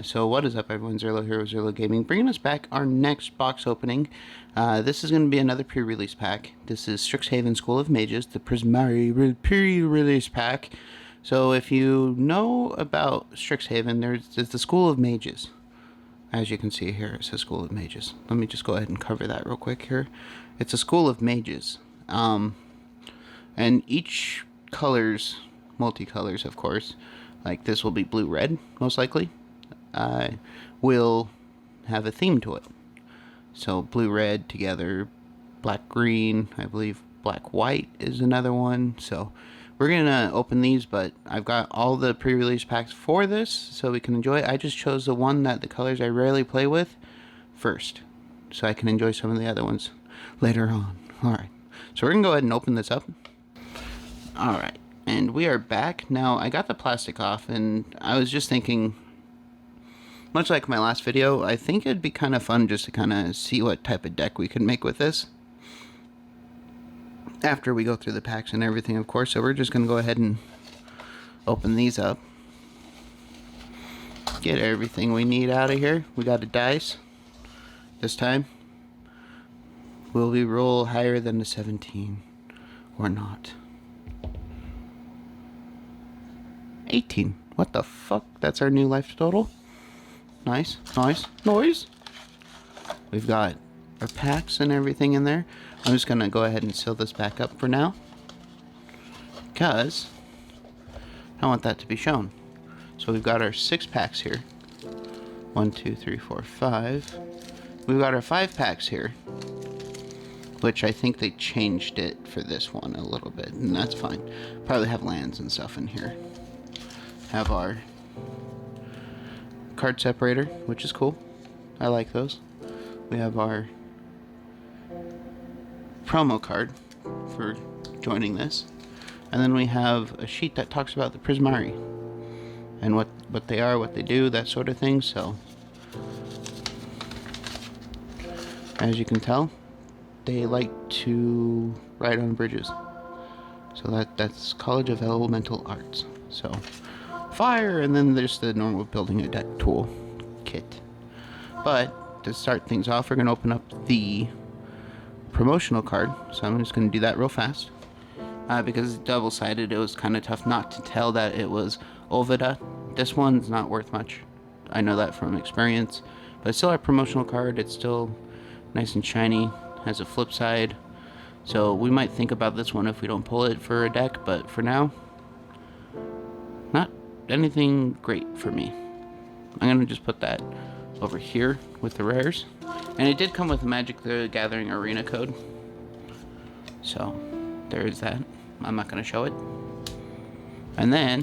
So what is up, everyone? Zerlo here with Zerlo Gaming, bringing us back our next box opening. This is going to be another pre-release pack. This is Strixhaven School of Mages, the Prismari pre-release pack. So if you know about Strixhaven, there's the School of Mages. As you can see here, it says School of Mages. Let me just go ahead and cover that real quick here. It's a School of Mages. And each colors, multicolors of course, like this will be blue-red, most likely, will have a theme to it. So blue-red together, black-green, I believe black-white is another one. So we're going to open these, but I've got all the pre-release packs for this, so we can enjoy it. I just chose the one that the colors I rarely play with first, so I can enjoy some of the other ones later on. Alright, so we're going to go ahead and open this up. Alright. And we are back. Now, I got the plastic off, and I was just thinking, much like my last video, I think it'd be kind of fun just to kind of see what type of deck we could make with this. After we go through the packs and everything, of course. So we're just going to go ahead and open these up. Get everything we need out of here. We got a dice. This time, will we roll higher than the 17 or not? 18. What the fuck? That's our new life total. Nice, nice, noise. We've got our packs and everything in there. I'm just gonna go ahead and seal this back up for now, because I want that to be shown. So we've got our 6 packs here. 1, 2, 3, 4, 5. We've got our 5 packs here, which I think they changed it for this one a little bit, and that's fine. Probably have lands and stuff in here. Have our card separator, which is cool. I like those. We have our promo card for joining this. And then we have a sheet that talks about the Prismari and what they are, what they do, that sort of thing. So, as you can tell, they like to ride on bridges. So that's College of Elemental Arts. So, fire, and then there's the normal building a deck tool kit. But to start things off, we're going to open up the promotional card. So I'm just going to do that real fast. Because it's double-sided, it was kind of tough not to tell that it was Olvida. This one's not worth much. I know that from experience. But it's still a promotional card. It's still nice and shiny. Has a flip side. So we might think about this one if we don't pull it for a deck. But for now, not anything great for me. I'm gonna just put that over here with the rares, and it did come with Magic the Gathering Arena code, so there is that. I'm not gonna show it. And then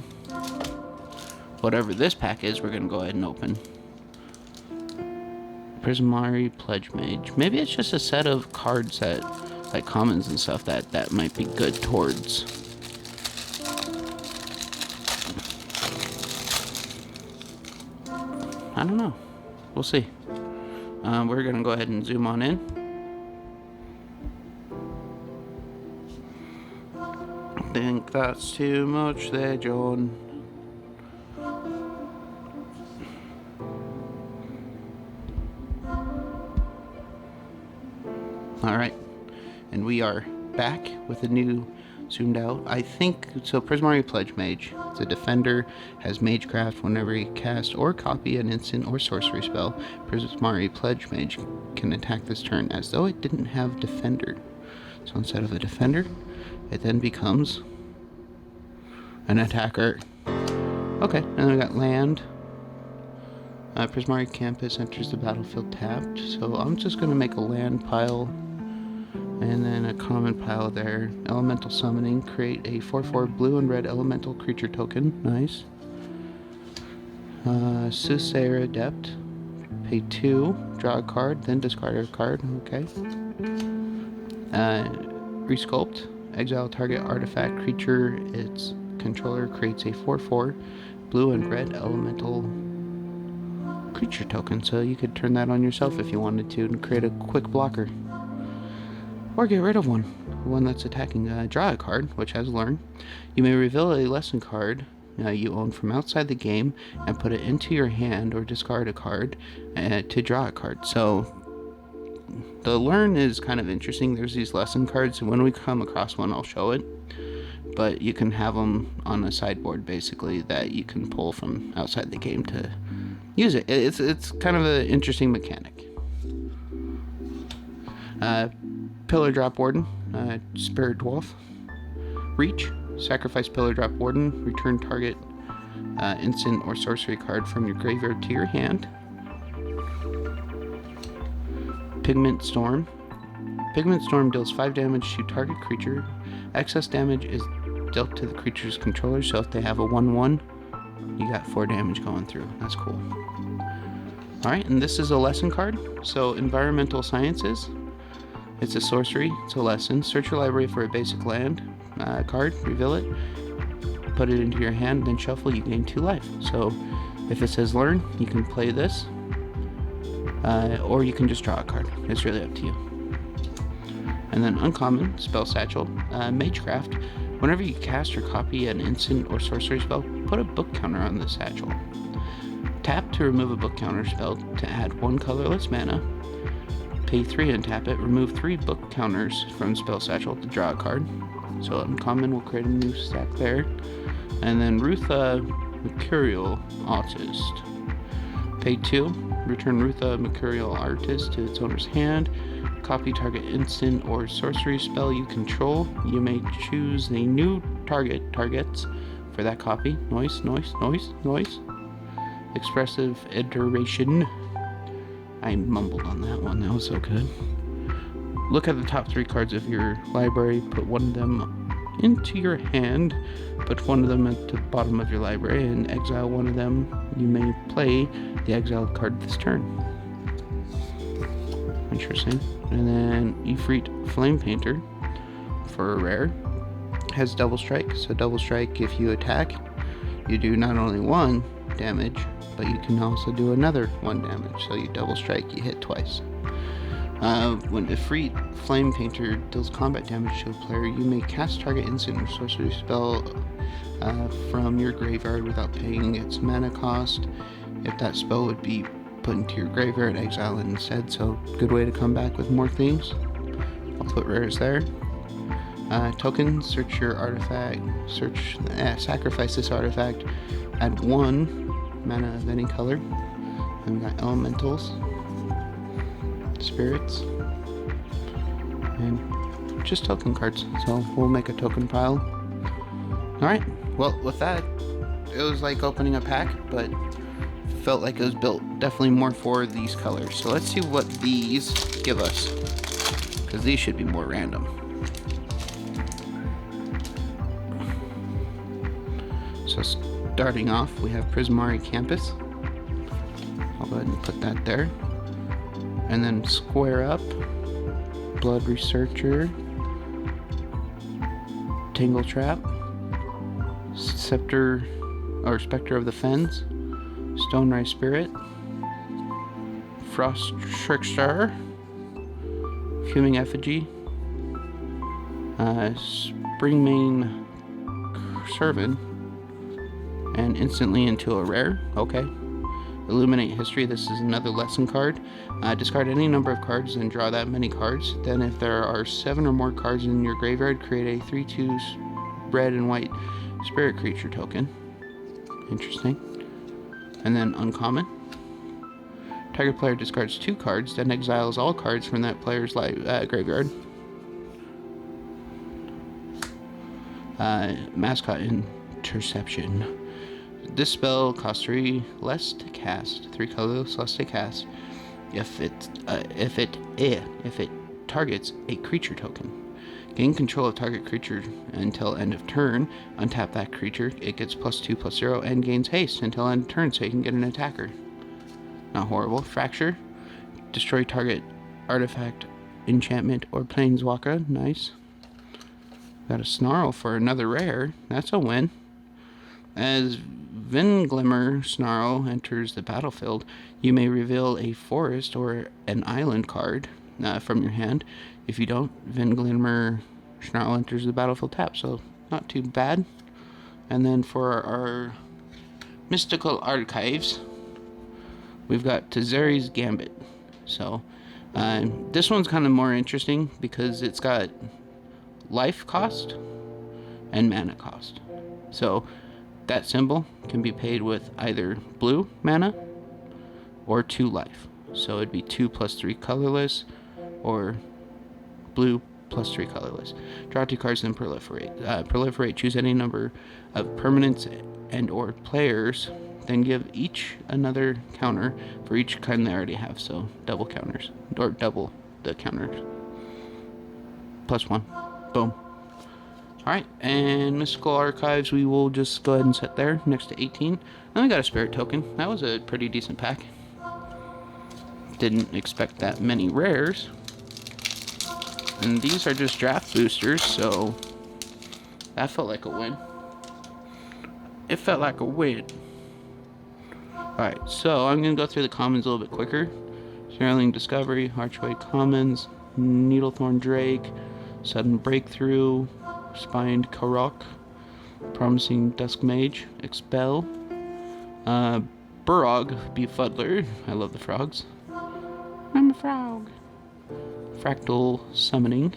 whatever this pack is, we're gonna go ahead and open. Prismari Pledge Mage. Maybe it's just a set of cards that, like commons and stuff, that might be good towards. I don't know. We'll see. We're going to go ahead and zoom on in. Think that's too much there, John. Alright. And we are back with a new zoomed out. I think so. Prismari Pledge Mage. It's a defender, has Magecraft. Whenever you cast or copy an instant or sorcery spell, Prismari Pledge Mage can attack this turn as though it didn't have defender. So instead of a defender, it then becomes an attacker. Okay, and then we got land. Prismari Campus enters the battlefield tapped. So I'm just going to make a land pile. And then a common pile there. Elemental Summoning. Create a 4/4 blue and red elemental creature token. Nice. Soothsayer Adept. Pay 2. Draw a card. Then discard a card. Okay. Resculpt. Exile target artifact creature. Its controller creates a 4/4 blue and red elemental creature token. So you could turn that on yourself if you wanted to and create a quick blocker. Or get rid of one that's attacking. Draw a card, which has Learn. You may reveal a lesson card you own from outside the game and put it into your hand or discard a card to draw a card. So the learn is kind of interesting. There's these lesson cards, and when we come across one, I'll show it. But you can have them on a sideboard, basically, that you can pull from outside the game to use it. It's kind of an interesting mechanic. Pillar Drop Warden, Spirit Dwarf. Reach, sacrifice Pillar Drop Warden, return target instant or sorcery card from your graveyard to your hand. Pigment Storm. Pigment Storm deals 5 damage to target creature. Excess damage is dealt to the creature's controller, so if they have a 1/1, you got 4 damage going through. That's cool. Alright, and this is a lesson card. So Environmental Sciences. It's a sorcery. It's a lesson. Search your library for a basic land card, reveal it, put it into your hand, then shuffle. You gain 2 life. So if it says learn, you can play this, or you can just draw a card. It's really up to you. And then uncommon, Spell Satchel, Magecraft. Whenever you cast or copy an instant or sorcery spell, put a book counter on the satchel. Tap to remove a book counter spell to add 1 colorless mana. Pay 3 and tap it. Remove 3 book counters from Spell Satchel to draw a card. So uncommon will create a new stack there. And then Rutha, Mercurial Artist. Pay 2. Return Rutha, Mercurial Artist to its owner's hand. Copy target instant or sorcery spell you control. You may choose a new targets for that copy. Noise. Expressive Iteration. I mumbled on that one. That was so good. Look at the top 3 cards of your library. Put one of them into your hand. Put one of them at the bottom of your library and exile one of them. You may play the exiled card this turn. Interesting. And then Ifrit Flame Painter for a rare. Has double strike. So double strike, if you attack, you do not only 1 damage, but you can also do another 1 damage. So you double strike, you hit twice. When Ifrit Flame Painter deals combat damage to a player, you may cast target instant or sorcery spell from your graveyard without paying its mana cost. If that spell would be put into your graveyard, exile it instead. So good way to come back with more themes. I'll put rares there. Token, search your artifact, sacrifice this artifact, add 1 mana of any color. Then we got elementals, spirits, and just token cards. So we'll make a token pile. Alright, well with that, it was like opening a pack, but felt like it was built definitely more for these colors. So let's see what these give us, because these should be more random. So starting off, we have Prismari Campus. I'll go ahead and put that there. And then square up, Blood Researcher, Tangle Trap, Spectre of the Fens, Stonerise Spirit, Frost Trickster, Fuming Effigy, Springmane Servant, and instantly into a rare. Okay. Illuminate History. This is another lesson card. Discard any number of cards and draw that many cards. Then if there are 7 or more cards in your graveyard, create a 3/2 red and white spirit creature token. Interesting. And then uncommon. Target player discards 2 cards, then exiles all cards from that player's graveyard. Mascot Interception. This spell costs 3 less to cast, 3 colorless less to cast. If it targets a creature token. Gain control of target creature until end of turn. Untap that creature. It gets +2/+0 and gains haste until end of turn, so you can get an attacker. Not horrible. Fracture. Destroy target artifact, enchantment, or planeswalker. Nice. Got a Snarl for another rare. That's a win. As Venglimmer Snarl enters the battlefield, you may reveal a forest or an island card from your hand. If you don't, Venglimmer Snarl enters the battlefield tapped, so not too bad. And then for our mystical archives, we've got Tazeri's Gambit. So this one's kind of more interesting because it's got life cost and mana cost. So that symbol can be paid with either blue mana or 2 life. So it'd be 2 plus 3 colorless, or blue plus 3 colorless. Draw 2 cards, then proliferate. Proliferate, choose any number of permanents and or players, then give each another counter for each kind they already have. So double counters, or double the counters. +1. Boom. Alright, and Mystical Archives we will just go ahead and set there next to 18. Then we got a Spirit Token. That was a pretty decent pack. Didn't expect that many rares. And these are just draft boosters, so that felt like a win. It felt like a win. Alright, so I'm going to go through the commons a little bit quicker. Snarling Discovery, Archway Commons, Needlethorn Drake, Sudden Breakthrough, Spined Karok, Promising Dusk Mage, Expel, Burrog Befuddler, I love the frogs. I'm a frog. Fractal Summoning.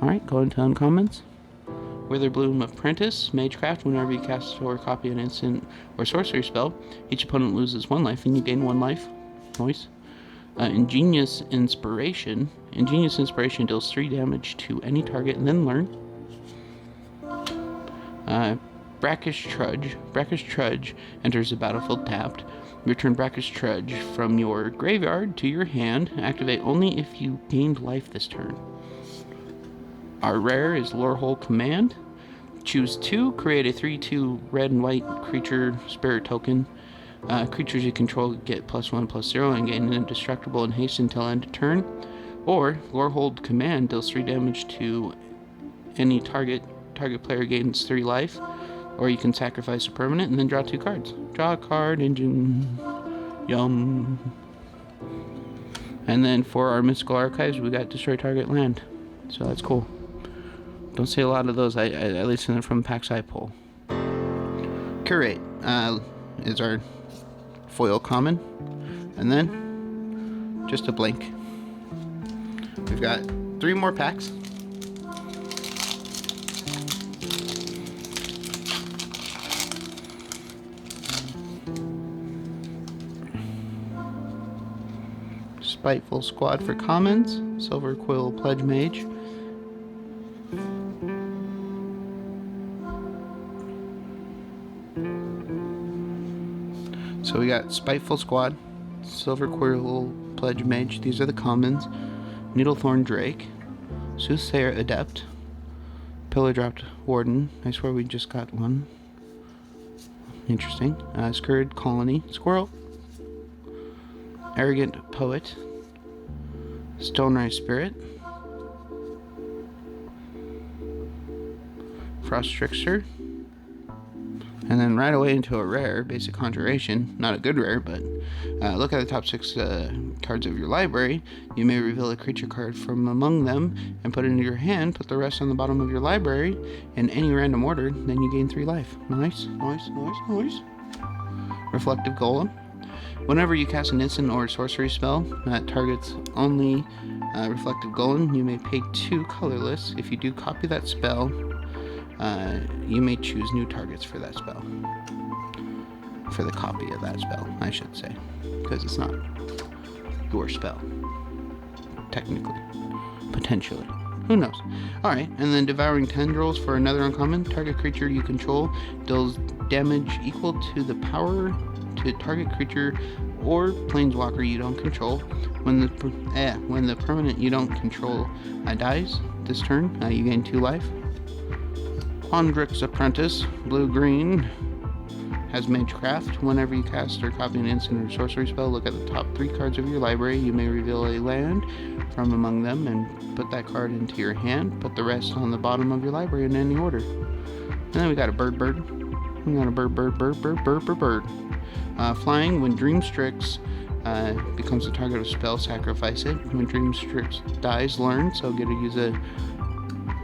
Alright, go into uncommons. Witherbloom Apprentice, Magecraft. Whenever you cast or copy an instant or sorcery spell, each opponent loses 1 life and you gain 1 life. Nice. Ingenious Inspiration. Ingenious Inspiration deals 3 damage to any target and then learn. Brackish Trudge. Brackish Trudge enters the battlefield tapped. Return Brackish Trudge from your graveyard to your hand. Activate only if you gained life this turn. Our rare is Lorehole Command. Choose 2, create a 3/2 red and white creature spirit token. Creatures you control get +1/+0 and gain indestructible and haste until end of turn. Or Lorehold Command deals 3 damage to any target. Target player gains 3 life. Or you can sacrifice a permanent and then draw 2 cards. Draw a card, engine. Yum. And then for our Mystical Archives, we got Destroy Target Land. So that's cool. Don't see a lot of those, at least from packs I pull. Curate is our foil common. And then just a blank. We've got 3 more packs. Spiteful Squad for commons, Silver Quill Pledge Mage, so we got Spiteful Squad, Silver Quill Pledge Mage, these are the commons, Needlethorn Drake, Soothsayer Adept, Pillar Dropped Warden, I swear we just got one, interesting, Scurrid Colony, Squirrel, Arrogant Poet, Stonerise Spirit, Frost Trickster, and then right away into a rare, Basic Conjuration. Not a good rare, but look at the top 6 cards of your library. You may reveal a creature card from among them and put it into your hand. Put the rest on the bottom of your library in any random order, then you gain 3 life. Nice, nice, nice, nice. Reflective Golem. Whenever you cast an instant or sorcery spell that targets only Reflective Golem, you may pay 2 colorless. If you do copy that spell, you may choose new targets for that spell. For the copy of that spell, I should say. Because it's not your spell. Technically. Potentially. Who knows? Alright, and then Devouring Tendrils for another uncommon. Target creature you control deals damage equal to the power to target creature or planeswalker you don't control. When the permanent you don't control dies this turn, you gain 2 life. Pondrix Apprentice, blue-green, has Magecraft. Whenever you cast or copy an instant or sorcery spell, look at the top 3 cards of your library. You may reveal a land from among them and put that card into your hand. Put the rest on the bottom of your library in any order. And then we got a bird. We got a bird. Flying, when Dream Strix becomes the target of a spell, sacrifice it. When Dream Strix dies, learn, so get to use a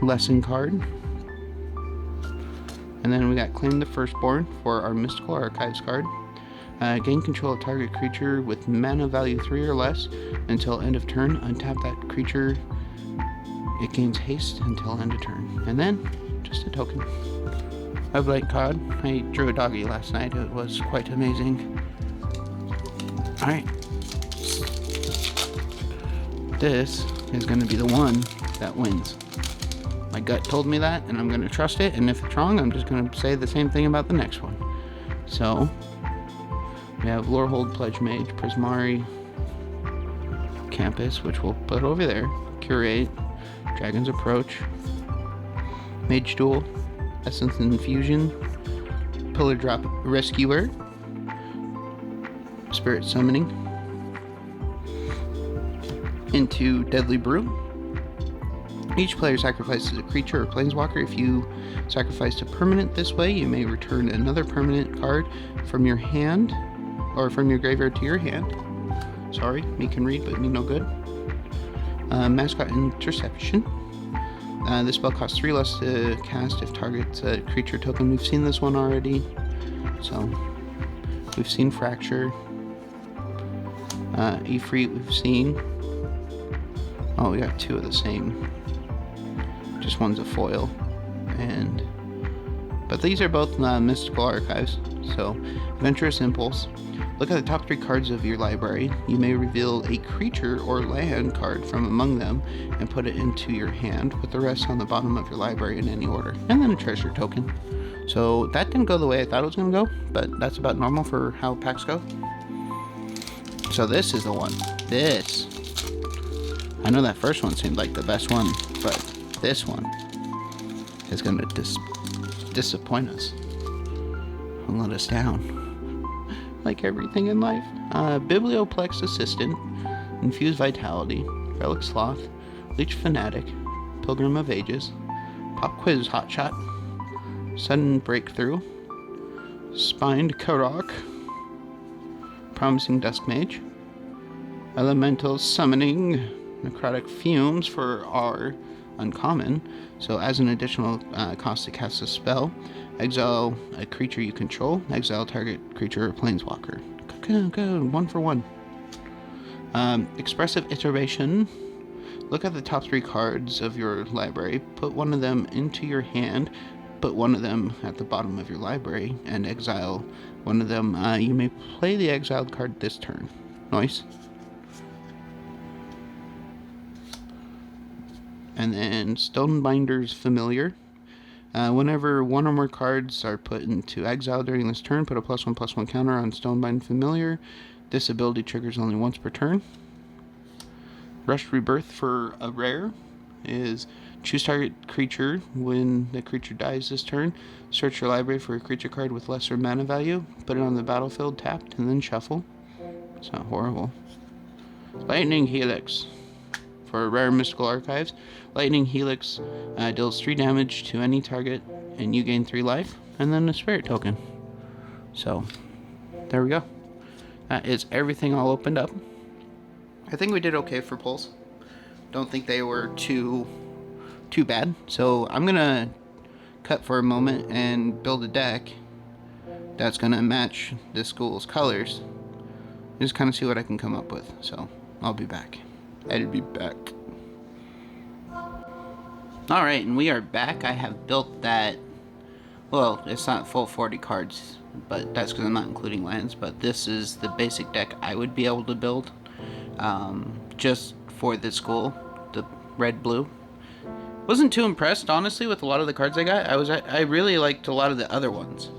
lesson card. And then we got Claim the Firstborn for our Mystical Archives card. Gain control of target creature with mana value 3 or less until end of turn. Untap that creature. It gains haste until end of turn. And then, just a token. A blank card. I drew a doggy last night. It was quite amazing. Alright. This is going to be the one that wins. My gut told me that, and I'm going to trust it. And if it's wrong, I'm just going to say the same thing about the next one. So, we have Lorehold, Pledge Mage, Prismari Campus, which we'll put over there. Curate, Dragon's Approach, Mage Duel, Essence Infusion, Pillar Drop Rescuer, Spirit Summoning, into Deadly Brew. Each player sacrifices a creature or planeswalker. If you sacrifice a permanent this way, you may return another permanent card from your hand, or from your graveyard to your hand. Sorry, me can read, but me no good. Mascot Interception. This spell costs 3 less to cast if targets a creature token. We've seen this one already. So, we've seen Fracture. Ifrit we've seen. Oh, we got 2 of the same. Just one's a foil. But these are both Mystical Archives. So, Adventurous Impulse. Look at the top 3 cards of your library. You may reveal a creature or land card from among them and put it into your hand. Put the rest on the bottom of your library in any order. And then a treasure token. So that didn't go the way I thought it was going to go, but that's about normal for how packs go. So this is the one. This. I know that first one seemed like the best one, but this one is going to disappoint us and let us down. Like everything in life. Biblioplex Assistant, Infused Vitality, Relic Sloth, Leech Fanatic, Pilgrim of Ages, Pop Quiz Hotshot, Sudden Breakthrough, Spined Karok, Promising Dusk Mage, Elemental Summoning, Necrotic Fumes for our uncommon. So as an additional cost to cast a spell, exile a creature you control, exile target creature or planeswalker. Good, 1 for 1. Expressive Iteration. Look at the top 3 cards of your library, put one of them into your hand, put one of them at the bottom of your library, and exile one of them. You may play the exiled card this turn. Nice. And then Stonebinder's Familiar. Whenever one or more cards are put into exile during this turn, put a +1/+1 counter on Stonebind Familiar. This ability triggers only once per turn. Rushed Rebirth for a rare is choose target creature. When the creature dies this turn, search your library for a creature card with lesser mana value, put it on the battlefield tapped, and then shuffle. It's not horrible. Lightning Helix for rare Mystical Archives. Lightning Helix deals 3 damage to any target, and you gain 3 life, and then a spirit token. So, there we go. That is everything all opened up. I think we did okay for pulls. Don't think they were too bad. So I'm gonna cut for a moment and build a deck that's gonna match this school's colors. Just kind of see what I can come up with. So I'll be back. I'll be back. Alright, and we are back. I have built that. Well, it's not full 40 cards, but that's because I'm not including lands. But this is the basic deck I would be able to build just for this school, the red-blue. Wasn't too impressed, honestly, with a lot of the cards I got. I really liked a lot of the other ones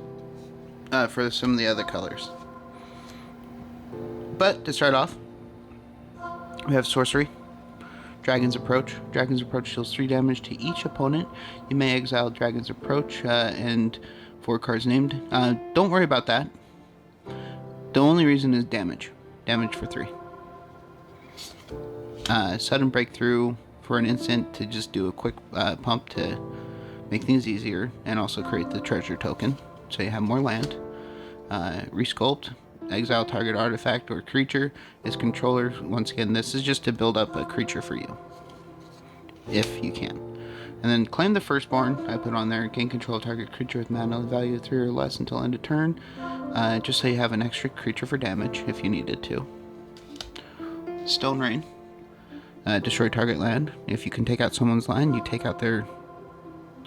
for some of the other colors. But to start off, we have Sorcery, Dragon's Approach. Dragon's Approach deals 3 damage to each opponent. You may exile Dragon's Approach and 4 cards named. Don't worry about that. The only reason is damage. Damage for 3. Sudden Breakthrough for an instant to just do a quick pump to make things easier, and also create the treasure token so you have more land. Resculpt, exile target artifact or creature as controller. Once again, this is just to build up a creature for you, if you can. And then claim the firstborn. I put on there, gain control of target creature with mana value of 3 or less until end of turn. Just so you have an extra creature for damage if you needed to. Stone Rain. Destroy target land. If you can take out someone's land, you take out their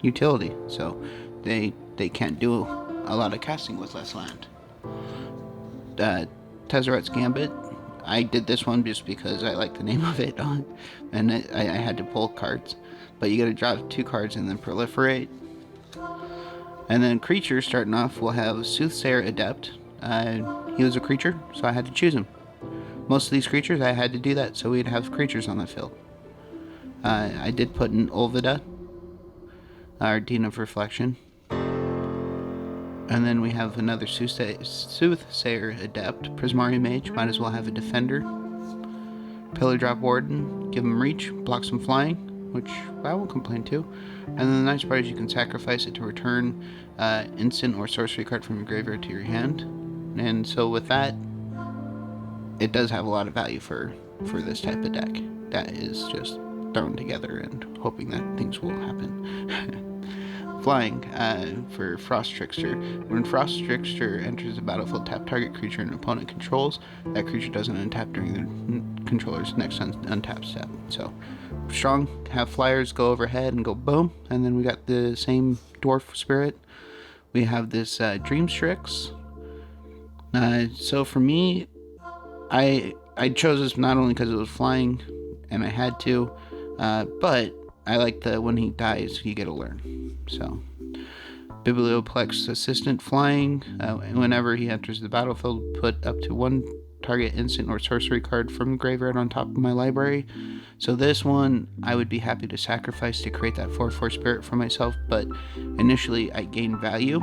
utility. So they can't do a lot of casting with less land. Tezzeret's Gambit. I did this one just because I like the name of it, and I had to pull cards. But you gotta draw 2 cards and then proliferate. And then creatures, starting off, we'll have Soothsayer Adept. He was a creature, so I had to choose him. Most of these creatures, I had to do that, so we'd have creatures on the field. I did put in Olvida, our Dean of Reflection. And then we have another Soothsayer Adept, Prismari Mage, might as well have a Defender. Pillar Drop Warden, give him reach, block some flying, which I won't complain to. And then the nice part is you can sacrifice it to return instant or sorcery card from your graveyard to your hand. And so with that, it does have a lot of value for this type of deck that is just thrown together and hoping that things will happen. Flying for Frost Trickster. When Frost Trickster enters the battlefield, tap target creature an opponent controls. That creature doesn't untap during the controller's next untap step. So strong, have flyers go overhead and go boom. And then we got the same Dwarf Spirit. We have this Dream Strix. So for me, I chose this not only because it was flying and I had to, but I like the when he dies, you get a learn. So, Biblioplex Assistant Flying. Whenever he enters the battlefield, put up to 1 target instant or sorcery card from the graveyard on top of my library. So this one, I would be happy to sacrifice to create that 4/4 Spirit for myself, but initially I gain value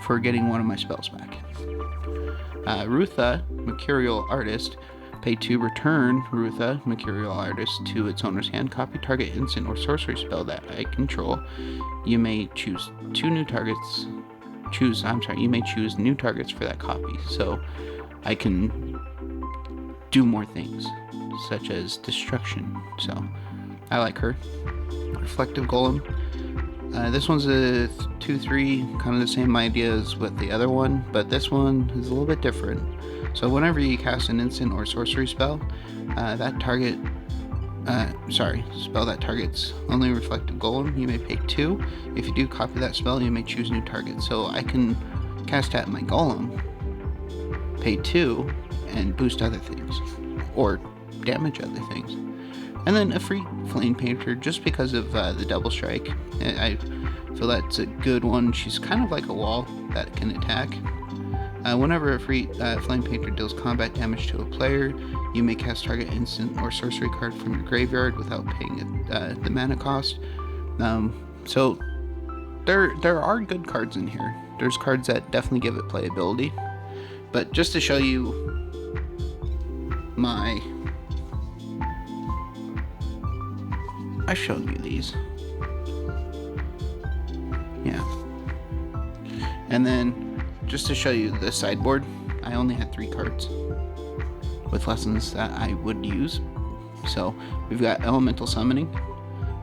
for getting one of my spells back. Rutha, Mercurial Artist. Pay 2, return Rutha, Mercurial Artist, to its owner's hand. Copy target instant or sorcery spell that I control. You may choose 2 new targets. You may choose new targets for that copy. So I can do more things, such as destruction. So I like her. Reflective Golem. This one's a 2/3, kind of the same idea as with the other one, but this one is a little bit different. So whenever you cast an instant or sorcery spell, spell that targets only Reflective Golem, you may pay 2. If you do copy that spell, you may choose new target. So I can cast at my Golem, pay 2, and boost other things, or damage other things. And then a free Flame Painter, just because of the double strike. I feel that's a good one. She's kind of like a wall that can attack. Whenever a free Flame Painter deals combat damage to a player, you may cast target instant or sorcery card from your graveyard without paying the mana cost. So there are good cards in here. There's cards that definitely give it playability. But just to show you I showed you these. Yeah. And then just to show you the sideboard, I only had 3 cards with lessons that I would use. So we've got Elemental Summoning.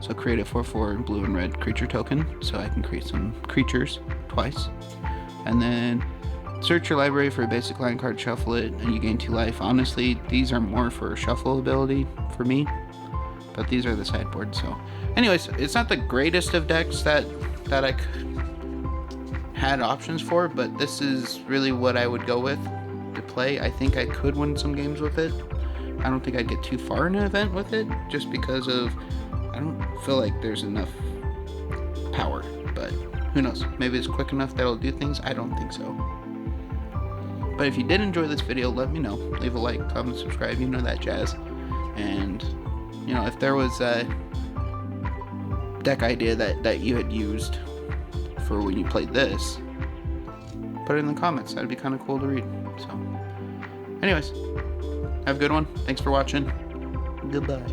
So create a 4/4 blue and red creature token, so I can create some creatures twice. And then search your library for a basic line card, shuffle it, and you gain 2 life. Honestly, these are more for shuffle ability for me, but these are the sideboard. So anyways, it's not the greatest of decks that I had options for, but this is really what I would go with to play. I think I could win some games with it. I don't think I'd get too far in an event with it, just because of I don't feel like there's enough power, but who knows, maybe it's quick enough that it'll do things. I don't think so. But if you did enjoy this video, let me know. Leave a like, comment, subscribe, you know that jazz. And you know, if there was a deck idea that you had used for when you played this, put it in the comments. That'd be kind of cool to read. So anyways, have a good one. Thanks for watching. Goodbye.